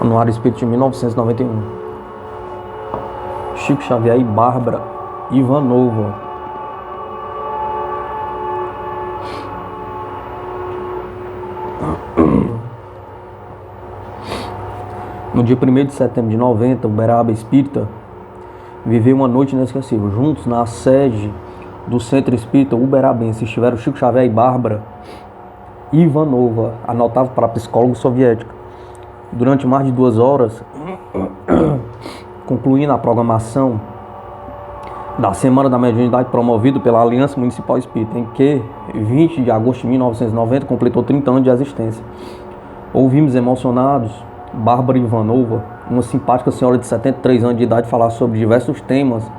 Anuário Espírita de 1991. Chico Xavier e Bárbara Ivanova. No dia 1º de setembro de 90, Uberaba Espírita viveu uma noite inesquecível. Juntos, na sede do Centro Espírita Uberabense, estiveram Chico Xavier e Bárbara Ivanova, a notável parapsicóloga soviética. Durante mais de 2 horas, concluindo a programação da Semana da Mediunidade promovida pela Aliança Municipal Espírita, em que 20 de agosto de 1990 completou 30 anos de existência. Ouvimos emocionados Bárbara Ivanova, uma simpática senhora de 73 anos de idade, falar sobre diversos temas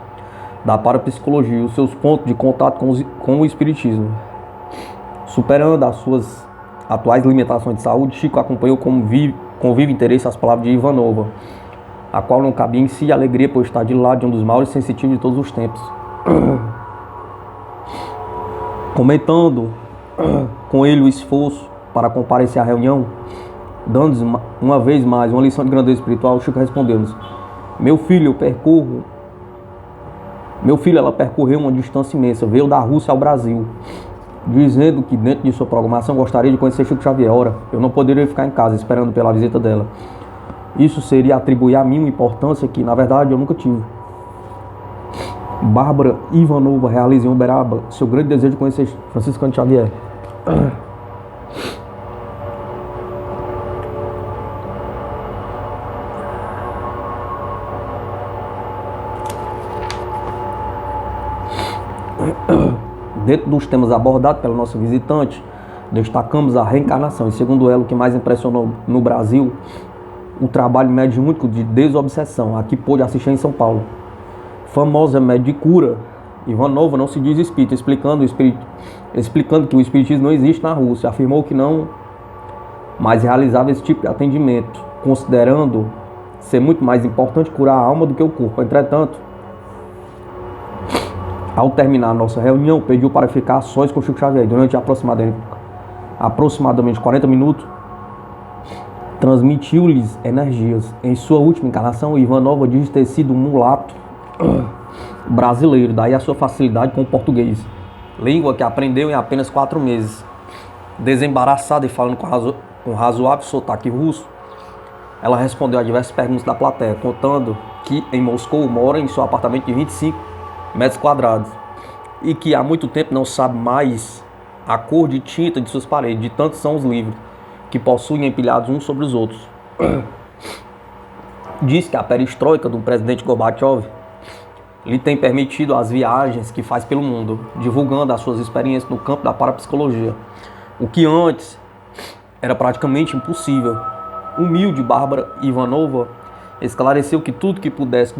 da parapsicologia e os seus pontos de contato com o espiritismo. Superando as suas atuais limitações de saúde, Chico acompanhou com vivo interesse as palavras de Ivanova, a qual não cabia em si a alegria por estar de lado de um dos maiores sensitivos de todos os tempos. Comentando com ele o esforço para comparecer à reunião, dando-nos uma vez mais uma lição de grandeza espiritual, Chico respondeu-nos: Meu filho, ela percorreu uma distância imensa, veio da Rússia ao Brasil, dizendo que dentro de sua programação gostaria de conhecer Chico Xavier. Ora, eu não poderia ficar em casa esperando pela visita dela. Isso seria atribuir a mim uma importância que, na verdade, eu nunca tive. Bárbara Ivanova realiza em Uberaba seu grande desejo de conhecer Franciscano Xavier. Dentro dos temas abordados pela nossa visitante, destacamos a reencarnação e, segundo ela, o que mais impressionou no Brasil, o trabalho mediúnico de desobsessão, a que pôde assistir em São Paulo. Famosa médium de cura, Ivanova não se diz espírita, explicando que o espiritismo não existe na Rússia. Afirmou que não mais realizava esse tipo de atendimento, considerando ser muito mais importante curar a alma do que o corpo. Entretanto, ao terminar a nossa reunião, pediu para ficar a sós com Chico Xavier. Durante aproximadamente 40 minutos, transmitiu-lhes energias. Em sua última encarnação, Ivanova diz ter sido um mulato brasileiro, daí a sua facilidade com o português, língua que aprendeu em apenas 4 meses. Desembaraçada e falando com razoável sotaque russo, ela respondeu a diversas perguntas da plateia, contando que em Moscou mora em seu apartamento de 25 metros quadrados e que há muito tempo não sabe mais a cor de tinta de suas paredes, de tantos são os livros que possuem empilhados uns sobre os outros. Diz que a perestroika do presidente Gorbachev lhe tem permitido as viagens que faz pelo mundo, divulgando as suas experiências no campo da parapsicologia, o que antes era praticamente impossível. Humilde Bárbara Ivanova esclareceu que tudo que pudesse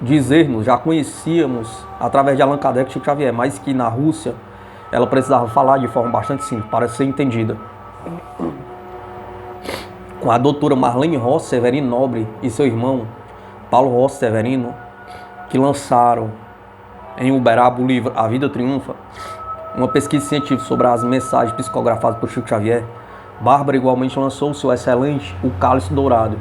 dizer-nos já conhecíamos através de Allan Kardec e Chico Xavier, mas que na Rússia ela precisava falar de forma bastante simples para ser entendida. Com a doutora Marlene Rossi Severino Nobre e seu irmão Paulo Rossi Severino, que lançaram em Uberaba o livro A Vida Triunfa, uma pesquisa científica sobre as mensagens psicografadas por Chico Xavier, Bárbara igualmente lançou o seu excelente O Cálice Dourado,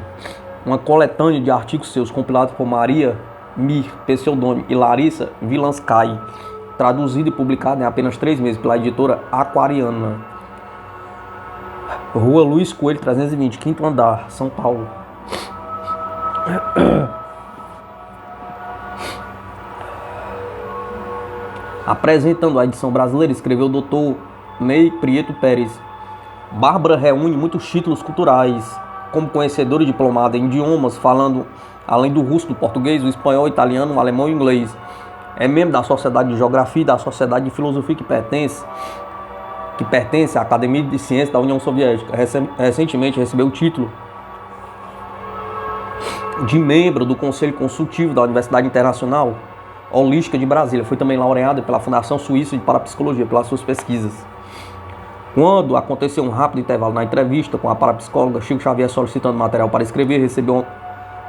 uma coletânea de artigos seus compilados por Maria Mir Pseudônimo e Larissa Vilansky, traduzido e publicado em apenas 3 meses pela editora Aquariana. Rua Luiz Coelho 320, 5º andar, São Paulo. Apresentando a edição brasileira, escreveu o Dr. Ney Prieto Pérez. Bárbara reúne muitos títulos culturais, como conhecedora e diplomada em idiomas, falando além do russo, do português, o espanhol, o italiano, o alemão e o inglês. É membro da Sociedade de Geografia e da Sociedade de Filosofia que pertence à Academia de Ciências da União Soviética. Recentemente recebeu o título de membro do Conselho Consultivo da Universidade Internacional Holística de Brasília. Foi também laureada pela Fundação Suíça de Parapsicologia pelas suas pesquisas. Quando aconteceu um rápido intervalo na entrevista com a parapsicóloga, Chico Xavier, solicitando material para escrever, recebeu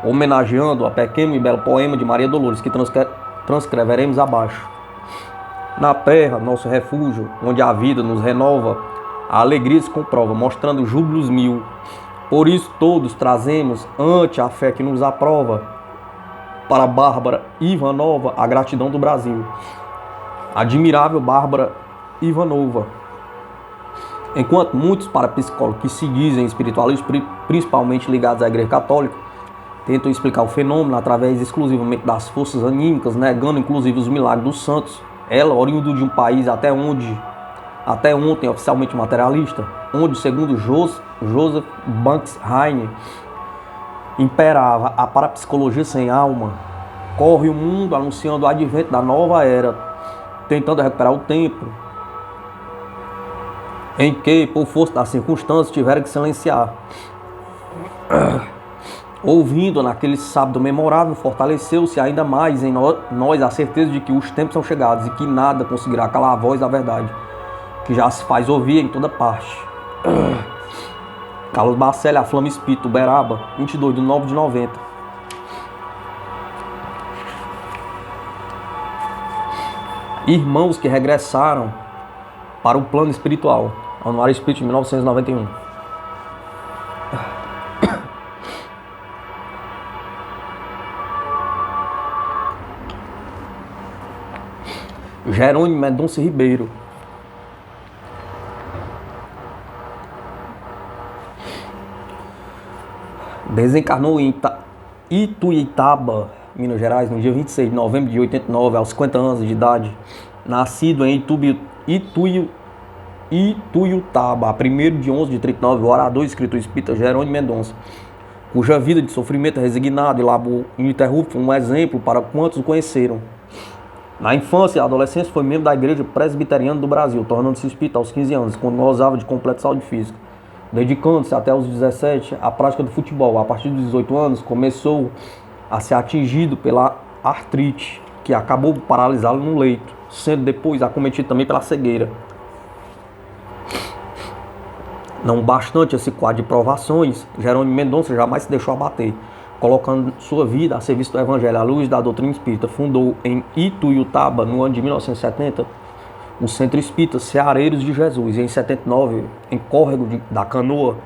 homenageando a pequeno e belo poema de Maria Dolores, que transcreveremos abaixo. Na terra, nosso refúgio, onde a vida nos renova, a alegria se comprova, mostrando júbilos mil, Por isso todos trazemos ante a fé que nos aprova para a Bárbara Ivanova a gratidão do Brasil. Admirável Bárbara Ivanova. Enquanto muitos parapsicólogos que se dizem espiritualistas, principalmente ligados à Igreja Católica, tentam explicar o fenômeno através exclusivamente das forças anímicas, negando inclusive os milagres dos santos, ela, oriundo de um país até ontem oficialmente materialista, onde, segundo Joseph Banks Heine, imperava a parapsicologia sem alma, corre o mundo anunciando o advento da nova era, tentando recuperar o tempo em que, por força das circunstâncias, tiveram que silenciar. Ouvindo naquele sábado memorável, fortaleceu-se ainda mais em nós a certeza de que os tempos são chegados e que nada conseguirá calar a voz da verdade, que já se faz ouvir em toda parte. Carlos Bacelli, A Flama Espírita, Uberaba, 22 de 9 de 90. Irmãos que regressaram para o plano espiritual. Anuário Espírita de 1991. Jerônimo Mendonça Ribeiro. Desencarnou em Ituiutaba, Minas Gerais, no dia 26 de novembro de 89, aos 50 anos de idade. Nascido em Ituiutaba, a 1º de 11 de 39, o orador e escritor espírita Jerônimo Mendonça, cuja vida de sofrimento resignado e labor ininterrupto foi um exemplo para quantos o conheceram. Na infância e adolescência foi membro da Igreja Presbiteriana do Brasil, tornando-se espírita aos 15 anos, quando gozava de completa saúde física. Dedicando-se até os 17 à prática do futebol. A partir dos 18 anos, começou a ser atingido pela artrite, que acabou paralisá-lo no leito, sendo depois acometido também pela cegueira. Não bastante esse quadro de provações, Jerônimo Mendonça jamais se deixou abater, colocando sua vida a serviço do Evangelho à luz da doutrina espírita. Fundou em Ituiutaba, no ano de 1970, o Centro Espírita Ceareiros de Jesus. E em 79, em Córrego da Canoa,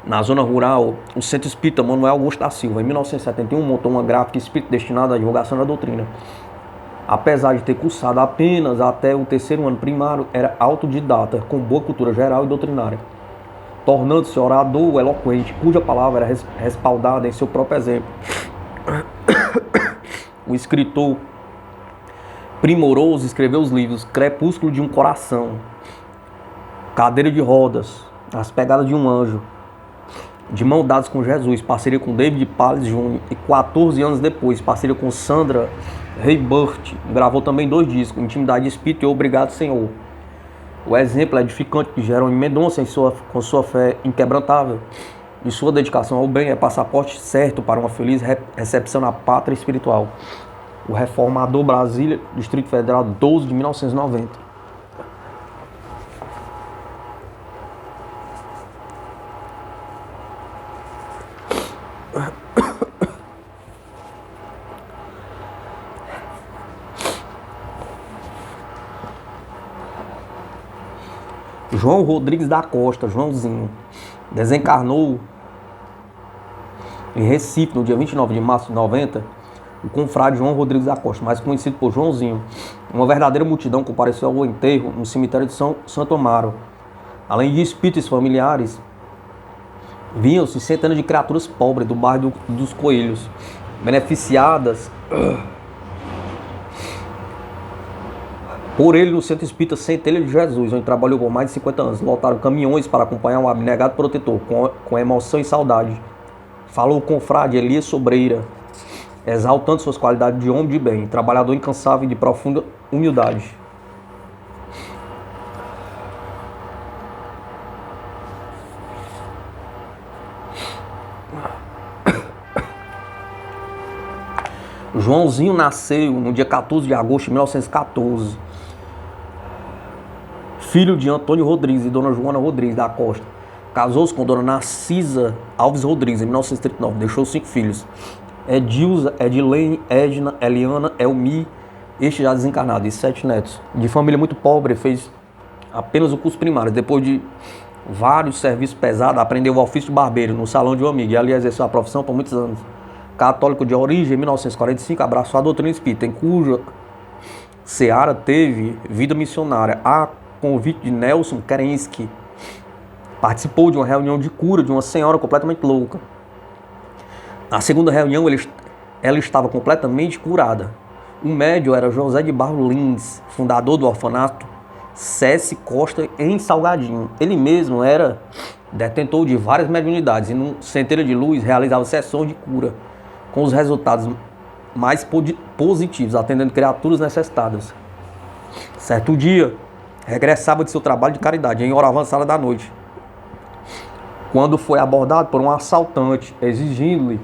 na zona rural, o Centro Espírita Manuel Augusto da Silva. Em 1971, montou uma gráfica espírita destinada à divulgação da doutrina. Apesar de ter cursado apenas até o 3º ano primário, era autodidata, com boa cultura geral e doutrinária, tornando-se orador eloquente, cuja palavra era respaldada em seu próprio exemplo. O escritor primoroso escreveu os livros Crepúsculo de um Coração, Cadeira de Rodas, As Pegadas de um Anjo, De Mão Dadas com Jesus, parceria com David Palles Jr. E 14 anos depois, parceria com Sandra Reibert, gravou também 2 discos, Intimidade Espírita e Obrigado Senhor. O exemplo edificante de Jerônimo Mendonça com sua fé inquebrantável e sua dedicação ao bem é passaporte certo para uma feliz recepção na pátria espiritual. O Reformador, Brasília, Distrito Federal, 12 de 1990. João Rodrigues da Costa, Joãozinho, desencarnou em Recife no dia 29 de março de 90. O confrade João Rodrigues da Costa, mais conhecido por Joãozinho. Uma verdadeira multidão compareceu ao enterro no cemitério de Santo Amaro. Além de espíritos familiares, viam-se centenas de criaturas pobres do bairro dos Coelhos, beneficiadas por ele no Centro Espírita Centelha de Jesus, onde trabalhou por mais de 50 anos. Lotaram caminhões para acompanhar um abnegado protetor, com emoção e saudade. Falou o confrade Elias Sobreira, exaltando suas qualidades de homem de bem, trabalhador incansável e de profunda humildade. Joãozinho nasceu no dia 14 de agosto de 1914. Filho de Antônio Rodrigues e Dona Joana Rodrigues da Costa. Casou-se com Dona Narcisa Alves Rodrigues em 1939. Deixou 5 filhos. Edilza, Edilene, Edna, Eliana, Elmi, este já desencarnado, e 7 netos. De família muito pobre, fez apenas o curso primário. Depois de vários serviços pesados, aprendeu o ofício de barbeiro no salão de um amigo e ali exerceu a profissão por muitos anos. Católico de origem, em 1945 abraçou a doutrina espírita, em cuja seara teve vida missionária. A convite de Nelson Kerensky, participou de uma reunião de cura de uma senhora completamente louca. Na segunda reunião, ela estava completamente curada. O médium era José de Barro Lins, fundador do orfanato Cesse Costa, em Salgadinho. Ele mesmo era detentor de várias mediunidades e, no Centeira de Luz, realizava sessões de cura, com os resultados mais positivos, atendendo criaturas necessitadas. Certo dia, regressava de seu trabalho de caridade, em hora avançada da noite, quando foi abordado por um assaltante, exigindo-lhe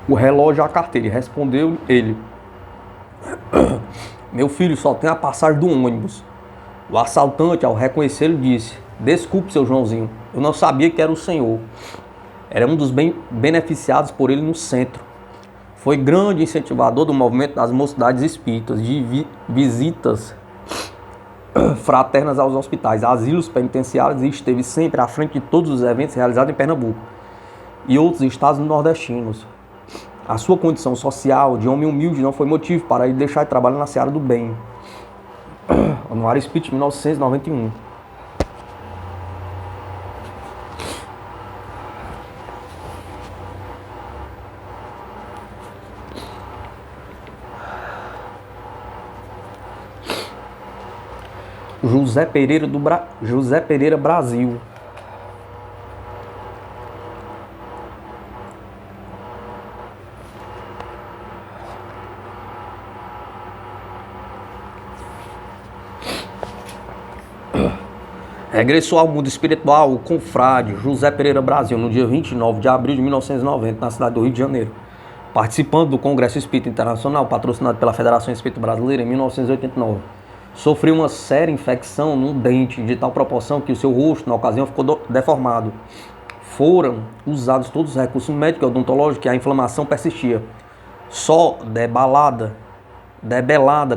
o relógio e a carteira. E respondeu ele: meu filho, só tem a passagem do ônibus. O assaltante, ao reconhecê-lo, disse: desculpe, seu Joãozinho, eu não sabia que era o senhor. Era um dos beneficiados por ele no centro. Foi grande incentivador do movimento das mocidades espíritas, de visitas fraternas aos hospitais, asilos penitenciários, e esteve sempre à frente de todos os eventos realizados em Pernambuco e outros estados nordestinos. A sua condição social de homem humilde não foi motivo para ele deixar de trabalhar na seara do bem. Anuário Espírita, 1991. José Pereira Brasil. Regressou ao mundo espiritual o confrade José Pereira Brasil no dia 29 de abril de 1990, na cidade do Rio de Janeiro, participando do Congresso Espírita Internacional, patrocinado pela Federação Espírita Brasileira em 1989. Sofreu uma séria infecção no dente, de tal proporção que o seu rosto, na ocasião, ficou deformado. Foram usados todos os recursos médicos e odontológicos e a inflamação persistia, só debelada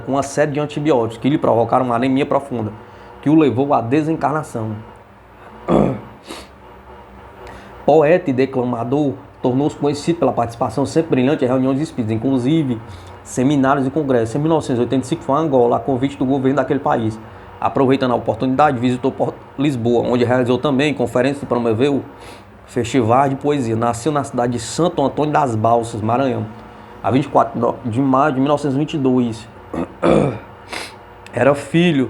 com uma série de antibióticos que lhe provocaram uma anemia profunda, que o levou à desencarnação. Poeta e declamador, tornou-se conhecido pela participação sempre brilhante em reuniões espíritas, inclusive seminários e congressos. Em 1985 foi a Angola, a convite do governo daquele país. Aproveitando a oportunidade, visitou Lisboa, onde realizou também conferências e promoveu festivais de poesia. Nasceu na cidade de Santo Antônio das Balsas, Maranhão, a 24 de maio de 1922. Era filho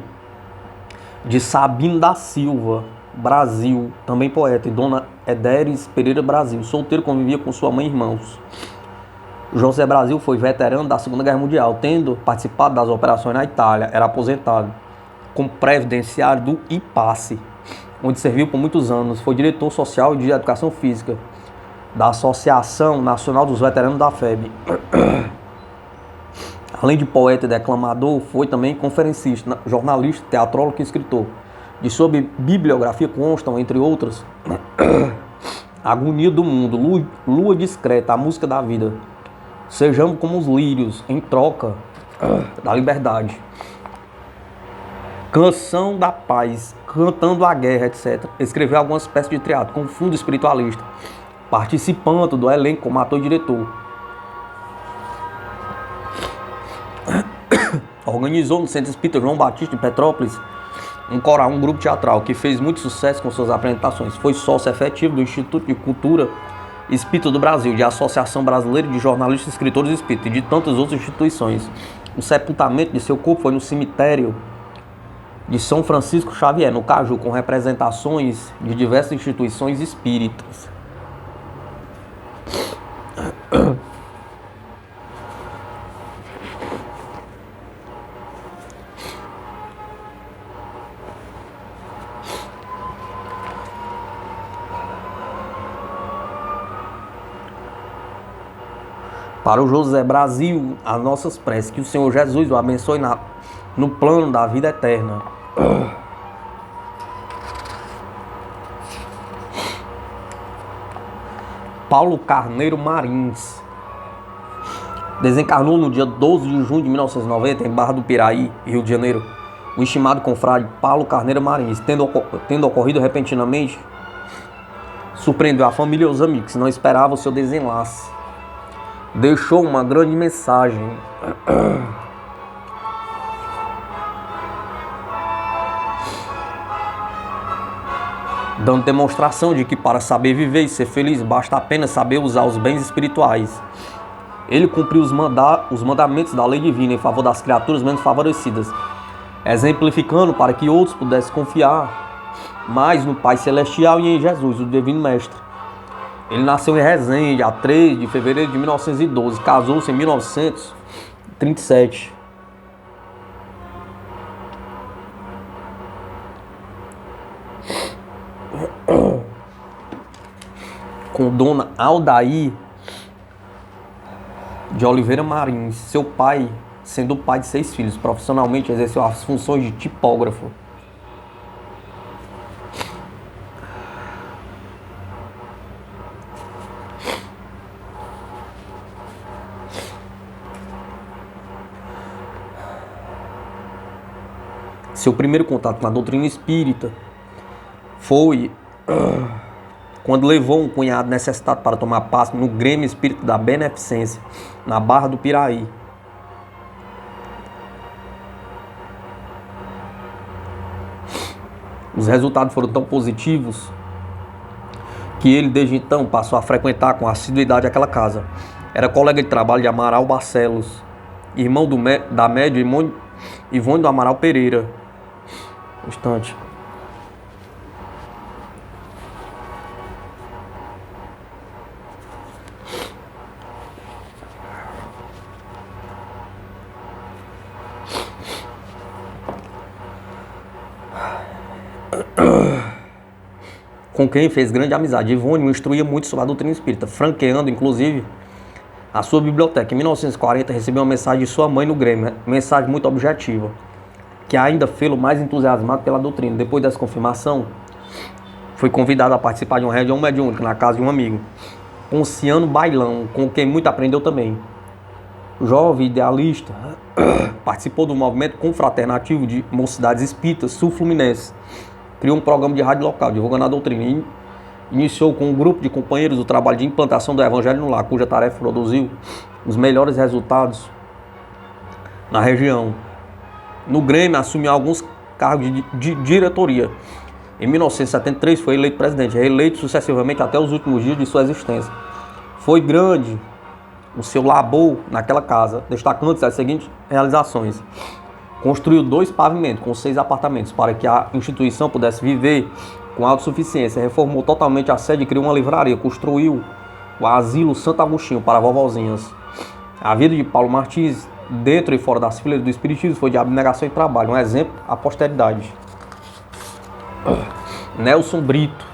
de Sabino da Silva Brasil, também poeta, e Dona Edéris Pereira Brasil. Solteiro, convivia com sua mãe e irmãos. José Brasil foi veterano da Segunda Guerra Mundial, tendo participado das operações na Itália. Era aposentado como previdenciário do IPASSE, onde serviu por muitos anos. Foi diretor social e de educação física da Associação Nacional dos Veteranos da FEB. Além de poeta e declamador, foi também conferencista, jornalista, teatrólogo e escritor. De sua bibliografia constam, entre outras, Agonia do Mundo, Lua Discreta, A Música da Vida, Sejamos como os Lírios, Em Troca da Liberdade, Canção da Paz, Cantando a Guerra, etc. Escreveu algumas peças de teatro com fundo espiritualista, participando do elenco como ator e diretor. Organizou no Centro Espírita João Batista de Petrópolis um coral, um grupo teatral que fez muito sucesso com suas apresentações. Foi sócio efetivo do Instituto de Cultura Espírita do Brasil, de Associação Brasileira de Jornalistas e Escritores Espíritas e de tantas outras instituições. O sepultamento de seu corpo foi no cemitério de São Francisco Xavier, no Caju, com representações de diversas instituições espíritas. Para o José Brasil, as nossas preces, que o Senhor Jesus o abençoe no plano da vida eterna. Paulo Carneiro Marins desencarnou no dia 12 de junho de 1990 em Barra do Piraí, Rio de Janeiro, O estimado confrade Paulo Carneiro Marins, tendo ocorrido repentinamente, surpreendeu a família e os amigos, que não esperavam o seu desenlace. Deixou uma grande mensagem. Dando demonstração de que para saber viver e ser feliz, basta apenas saber usar os bens espirituais. Ele cumpriu os mandamentos da lei divina em favor das criaturas menos favorecidas, exemplificando para que outros pudessem confiar mais no Pai Celestial e em Jesus, o Divino Mestre. Ele nasceu em Resende, a 3 de fevereiro de 1912, casou-se em 1937. Com Dona Aldair de Oliveira Marins, seu pai, sendo o pai de 6 filhos, profissionalmente exerceu as funções de tipógrafo. Seu primeiro contato com a doutrina espírita foi quando levou um cunhado necessitado para tomar passe no Grêmio Espírita da Beneficência, na Barra do Piraí. Os resultados foram tão positivos que ele, desde então, passou a frequentar com assiduidade aquela casa. Era colega de trabalho de Amaral Barcelos, irmão da médium Ivone do Amaral Pereira. Um instante. Com quem fez grande amizade. Ivone o instruía muito sobre a doutrina espírita, franqueando, inclusive, a sua biblioteca. Em 1940, recebeu uma mensagem de sua mãe no Grêmio, mensagem muito objetiva, que ainda fê-lo mais entusiasmado pela doutrina. Depois dessa confirmação, foi convidado a participar de uma reunião mediúnica na casa de um amigo, Ponciano Bailão, com quem muito aprendeu também. Jovem idealista, participou do movimento confraternativo de mocidades espíritas sul-fluminense. Criou um programa de rádio local, divulgando a doutrina, e iniciou com um grupo de companheiros o trabalho de implantação do Evangelho no lar, cuja tarefa produziu os melhores resultados na região. No Grêmio, assumiu alguns cargos de diretoria. Em 1973, foi eleito presidente, reeleito sucessivamente até os últimos dias de sua existência. Foi grande o seu labor naquela casa, destacando-se as seguintes realizações. Construiu 2 pavimentos com 6 apartamentos para que a instituição pudesse viver com autossuficiência. Reformou totalmente a sede e criou uma livraria. Construiu o asilo Santo Agostinho para vovozinhas. A vida de Paulo Martins, dentro e fora das fileiras do espiritismo, foi de abnegação e trabalho, um exemplo à posteridade. Nelson Brito.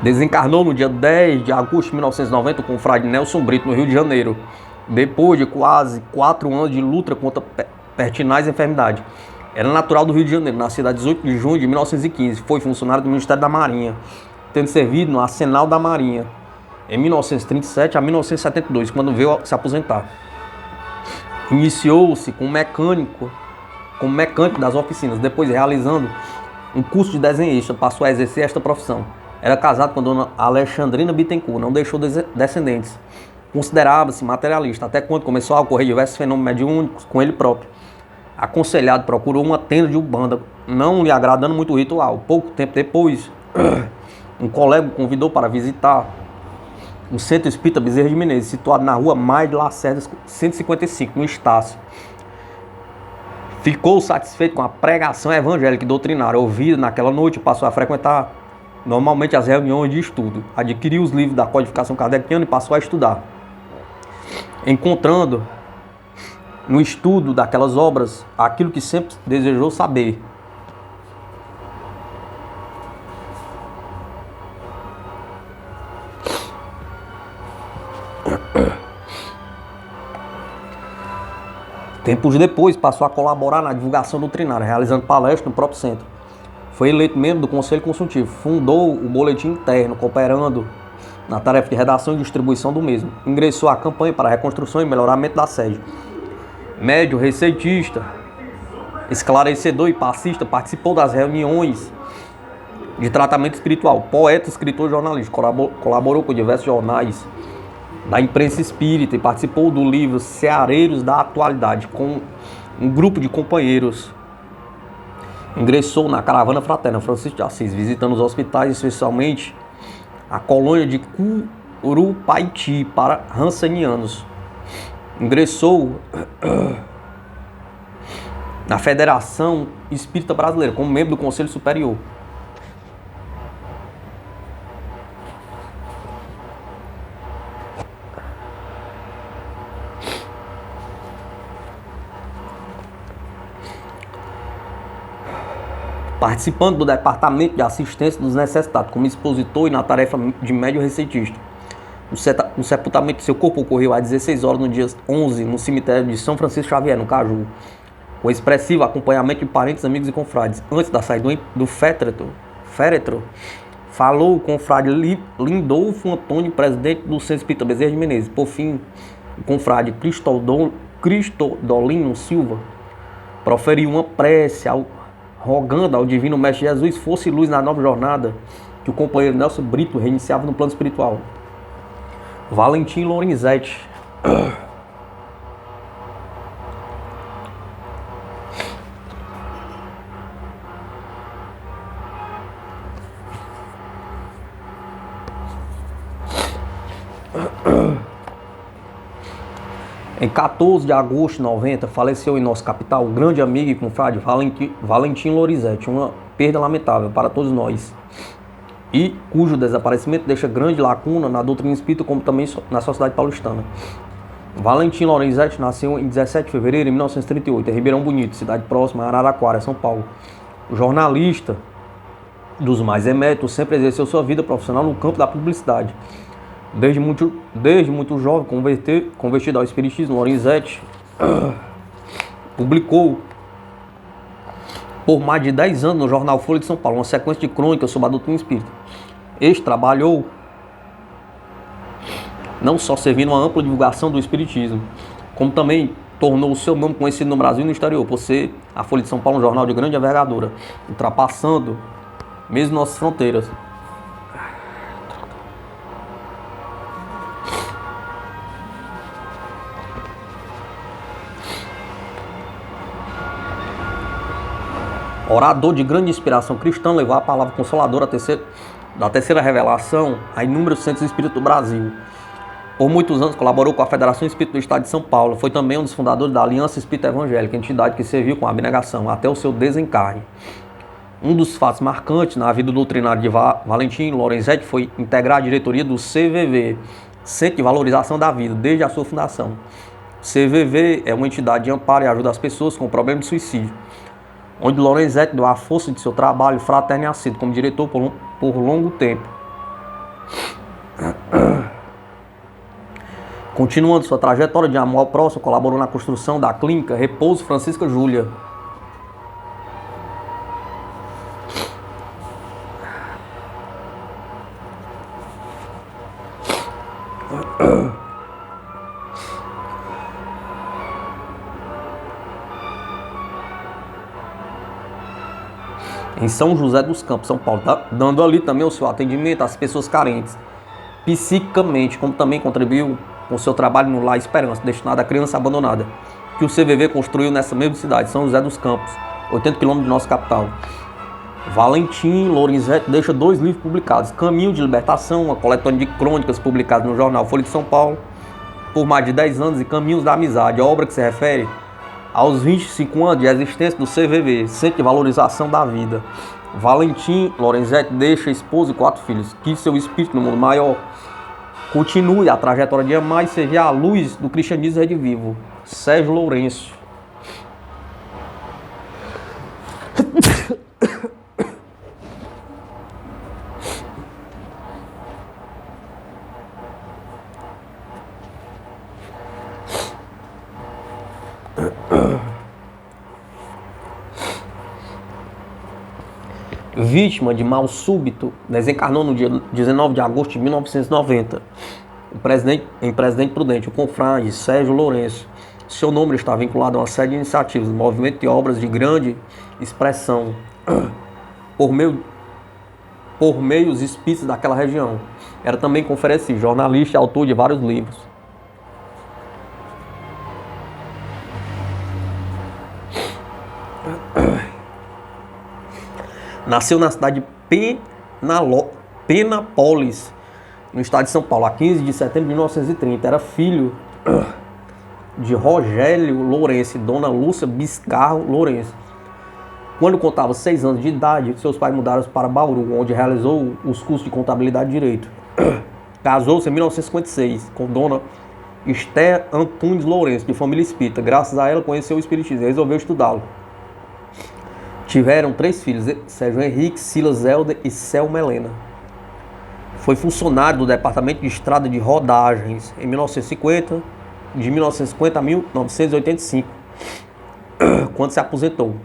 Desencarnou no dia 10 de agosto de 1990 com o frade Nelson Brito, no Rio de Janeiro, depois de quase 4 anos de luta contra pertinaz enfermidade. Era natural do Rio de Janeiro, nascido a 18 de junho de 1915. Foi funcionário do Ministério da Marinha, tendo servido no Arsenal da Marinha em 1937 a 1972, quando veio se aposentar. Iniciou-se como mecânico das oficinas, depois realizando um curso de desenhista, passou a exercer esta profissão. Era casado com a dona Alexandrina Bittencourt, não deixou descendentes. Considerava-se materialista, até quando começou a ocorrer diversos fenômenos mediúnicos com ele próprio. Aconselhado, procurou uma tenda de Umbanda, não lhe agradando muito o ritual. Pouco tempo depois, um colega o convidou para visitar o Centro Espírita Bezerra de Menezes, situado na rua Maia de Lacerda, 155, no Estácio. Ficou satisfeito com a pregação evangélica e doutrinária ouvida naquela noite e passou a frequentar normalmente as reuniões de estudo. Adquiriu os livros da codificação kardeciana e passou a estudar, encontrando no estudo daquelas obras aquilo que sempre desejou saber. Tempos depois, passou a colaborar na divulgação doutrinária, realizando palestras no próprio centro. Foi eleito membro do Conselho Consultivo. Fundou o Boletim Interno, cooperando na tarefa de redação e distribuição do mesmo. Ingressou à campanha para a reconstrução e melhoramento da sede. Médio, receitista, esclarecedor e passista, participou das reuniões de tratamento espiritual. Poeta, escritor e jornalista. Colaborou com diversos jornais da imprensa espírita e participou do livro Ceareiros da Atualidade com um grupo de companheiros. Ingressou na caravana fraterna Francisco de Assis, visitando os hospitais, especialmente a colônia de Curupaiti para rancenianos. Ingressou na Federação Espírita Brasileira como membro do Conselho Superior. Participando do Departamento de Assistência dos Necessitados, como expositor e na tarefa de médio receitista. O sepultamento de seu corpo ocorreu às 16 horas no dia 11, no cemitério de São Francisco Xavier, no Caju, com expressivo acompanhamento de parentes, amigos e confrades. Antes da saída do féretro, falou com o frade Lindolfo Antônio, presidente do Centro Espírita Bezerra de Menezes. Por fim, o confrade Cristodolino Silva proferiu uma prece rogando ao Divino Mestre Jesus fosse luz na nova jornada que o companheiro Nelson Brito reiniciava no plano espiritual. Valentim Lorenzetti. Em 14 de agosto de 90, faleceu em nossa capital o grande amigo e confrade Valentim Lorenzetti, uma perda lamentável para todos nós, e cujo desaparecimento deixa grande lacuna na doutrina espírita, como também na sociedade paulistana. Valentim Lorenzetti nasceu em 17 de fevereiro de 1938, em Ribeirão Bonito, cidade próxima a Araraquara, São Paulo. Jornalista dos mais eméritos, sempre exerceu sua vida profissional no campo da publicidade. Desde muito jovem, convertido ao espiritismo, Lorenzetti publicou por mais de 10 anos no jornal Folha de São Paulo uma sequência de crônicas sobre a doutrina espírita. Este trabalhou não só servindo a ampla divulgação do espiritismo, como também tornou o seu nome conhecido no Brasil e no exterior, por ser a Folha de São Paulo um jornal de grande envergadura, ultrapassando mesmo nossas fronteiras. Orador de grande inspiração cristã, levou a palavra consoladora da terceira revelação a inúmeros centros espíritas do Brasil. Por muitos anos colaborou com a Federação Espírita do Estado de São Paulo. Foi também um dos fundadores da Aliança Espírita Evangélica, entidade que serviu com abnegação até o seu desencarne. Um dos fatos marcantes na vida doutrinária de Valentim Lorenzetti foi integrar a diretoria do CVV, Centro de Valorização da Vida, desde a sua fundação. O CVV é uma entidade de amparo e ajuda as pessoas com problema de suicídio, onde Lorenzetti deu a força de seu trabalho fraterno e assíduo como diretor por longo tempo. Continuando sua trajetória de amor ao próximo, colaborou na construção da clínica Repouso Francisca Júlia. Em São José dos Campos, São Paulo, dando ali também o seu atendimento às pessoas carentes, psiquicamente, como também contribuiu com o seu trabalho no Lar Esperança, destinado à criança abandonada, que o CVV construiu nessa mesma cidade, São José dos Campos, 80 km de nossa capital. Valentim Lorenzetti deixa 2 livros publicados: Caminho de Libertação, uma coletânea de crônicas publicadas no jornal Folha de São Paulo por mais de 10 anos, e Caminhos da Amizade, obra que se refere aos 25 anos de existência do CVV, Centro de Valorização da Vida. Valentim Lorenzetti deixa esposa e 4 filhos. Que seu espírito no mundo maior continue a trajetória de amar e servir à luz do cristianismo redivivo. Sérgio Lourenço. vítima de mal súbito, desencarnou no dia 19 de agosto de 1990. Em Presidente Prudente, o confrade Sérgio Lourenço. Seu nome está vinculado a uma série de iniciativas, movimento de obras de grande expressão por meios espíritas daquela região. Era também conferencista, jornalista e autor de vários livros. Nasceu na cidade de Penápolis, no estado de São Paulo, a 15 de setembro de 1930. Era filho de Rogério Lourenço e Dona Lúcia Biscarro Lourenço. Quando contava 6 anos de idade, seus pais mudaram para Bauru, onde realizou os cursos de contabilidade e direito. Casou-se em 1956 com Dona Esther Antunes Lourenço, de família espírita. Graças a ela conheceu o espiritismo e resolveu estudá-lo. Tiveram 3 filhos, Sérgio Henrique, Silas Helder e Selma Helena. Foi funcionário do Departamento de Estrada de Rodagens em 1950, de 1950 a 1985, quando se aposentou.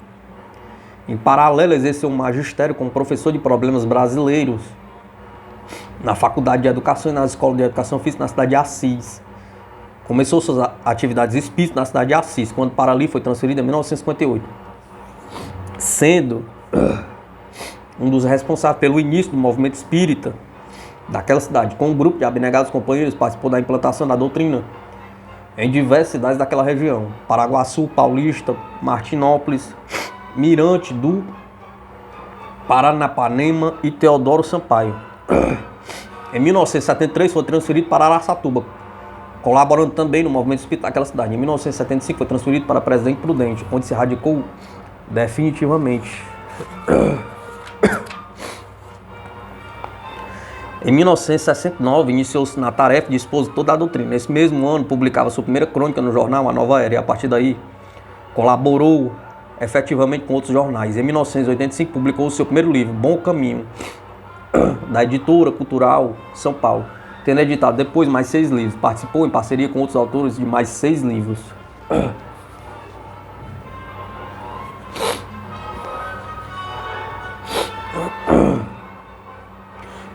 Em paralelo, exerceu um magistério como professor de problemas brasileiros na Faculdade de Educação e na Escola de Educação Física na cidade de Assis. Começou suas atividades espíritas na cidade de Assis, quando para ali foi transferido em 1958, sendo um dos responsáveis pelo início do movimento espírita daquela cidade. Com um grupo de abnegados companheiros, participou da implantação da doutrina em diversas cidades daquela região: Paraguaçu, Paulista, Martinópolis, Mirante do Paranapanema e Teodoro Sampaio. Em 1973 foi transferido para Araçatuba, colaborando também no movimento espírita daquela cidade. Em 1975 foi transferido para Presidente Prudente, onde se radicou definitivamente. Em 1969, iniciou-se na tarefa de expositor da doutrina. Nesse mesmo ano, publicava sua primeira crônica no jornal A Nova Era, e a partir daí colaborou efetivamente com outros jornais. Em 1985, publicou o seu primeiro livro, Bom Caminho, da Editora Cultural São Paulo, tendo editado depois mais 6 livros. Participou em parceria com outros autores de mais 6 livros.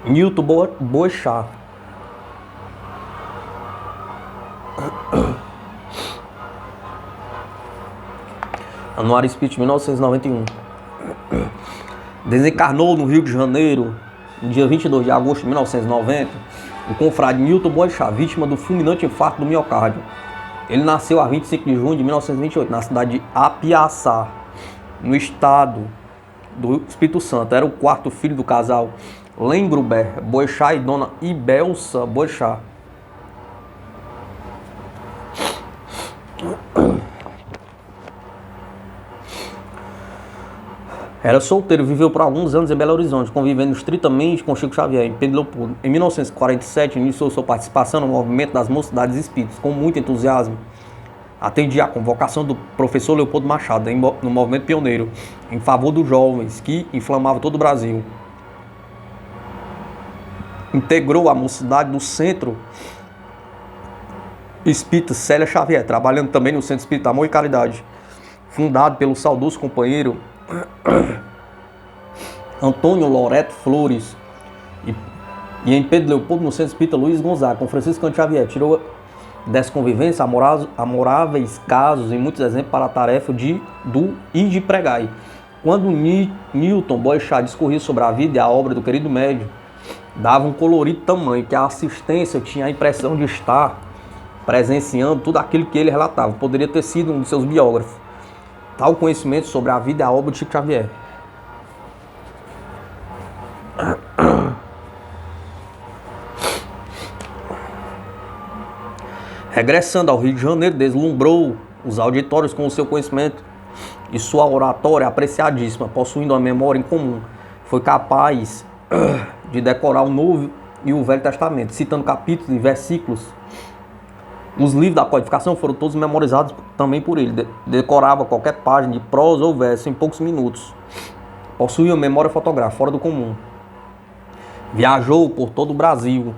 Newton Boechat. Anuário Espírita, 1991. Desencarnou no Rio de Janeiro, no dia 22 de agosto de 1990, o confrade Newton Boechat, vítima do fulminante infarto do miocárdio. Ele nasceu a 25 de junho de 1928, na cidade de Apiaçá, no estado do Espírito Santo. Era o 4º filho do casal Lembrubert Boechat e Dona Ibelsa Boechat. Era solteiro, viveu por alguns anos em Belo Horizonte, convivendo estritamente com Chico Xavier, em Pedro Leopoldo. Em 1947, iniciou sua participação no movimento das Mocidades Espíritas, com muito entusiasmo. Atendia à convocação do professor Leopoldo Machado, no movimento pioneiro, em favor dos jovens, que inflamava todo o Brasil. Integrou a mocidade do Centro Espírita Célia Xavier, trabalhando também no Centro Espírita Amor e Caridade, fundado pelo saudoso companheiro Antônio Loreto Flores, e em Pedro Leopoldo, no Centro Espírita Luiz Gonzaga, com Francisco Cândido Xavier. Tirou dessa convivência amoráveis casos e muitos exemplos para a tarefa de pregai. Quando Newton Boechat discorria sobre a vida e a obra do querido médium, dava um colorido tamanho que a assistência tinha a impressão de estar presenciando tudo aquilo que ele relatava. Poderia ter sido um de seus biógrafos. Tal conhecimento sobre a vida e a obra de Chico Xavier. Regressando ao Rio de Janeiro, deslumbrou os auditórios com o seu conhecimento e sua oratória apreciadíssima, possuindo uma memória em comum. Foi capaz de decorar o Novo e o Velho Testamento, citando capítulos e versículos. Os livros da codificação foram todos memorizados também por ele. Decorava qualquer página de prosa ou verso em poucos minutos. Possuía uma memória fotográfica fora do comum. Viajou por todo o Brasil.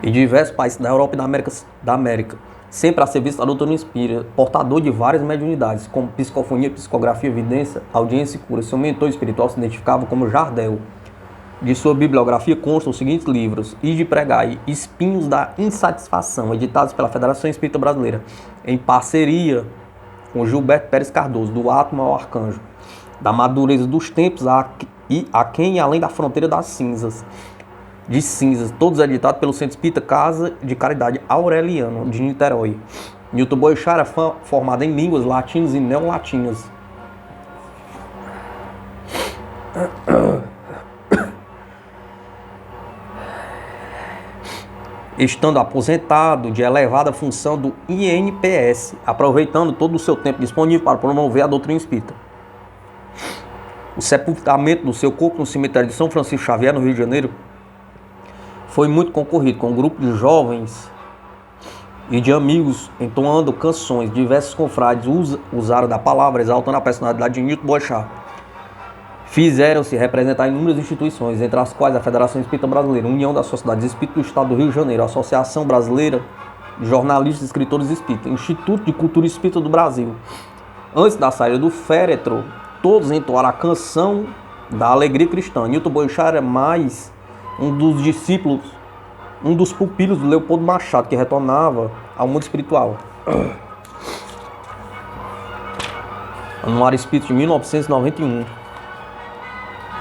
e diversos países da Europa e da América, sempre a serviço da doutrina espírita, portador de várias mediunidades, como psicofonia, psicografia, evidência, audiência e cura. Seu mentor espiritual se identificava como Jardel. De sua bibliografia constam os seguintes livros: Ide Pregai, Espinhos da Insatisfação, editados pela Federação Espírita Brasileira, em parceria com Gilberto Pérez Cardoso, do Átomo ao Arcanjo, da madureza dos tempos a quem e além da fronteira das cinzas, todos editados pelo Centro Espírita Casa de Caridade Aureliano, de Niterói. Newton Boechat era formado em línguas latinas e neolatinas. Estando aposentado de elevada função do INPS, aproveitando todo o seu tempo disponível para promover a doutrina espírita. O sepultamento do seu corpo no cemitério de São Francisco Xavier, no Rio de Janeiro, foi muito concorrido, com um grupo de jovens e de amigos entoando canções. Diversos confrades usaram da palavra, exaltando a personalidade de Newton Boechat. Fizeram-se representar inúmeras instituições, entre as quais a Federação Espírita Brasileira, União das Sociedades Espíritas do Estado do Rio de Janeiro, a Associação Brasileira de Jornalistas e Escritores Espíritas, Instituto de Cultura Espírita do Brasil. Antes da saída do féretro, todos entoaram a canção da alegria cristã. Newton Boechat era mais um dos discípulos, um dos pupilos do Leopoldo Machado, que retornava ao mundo espiritual. Anuário Espírita de 1991.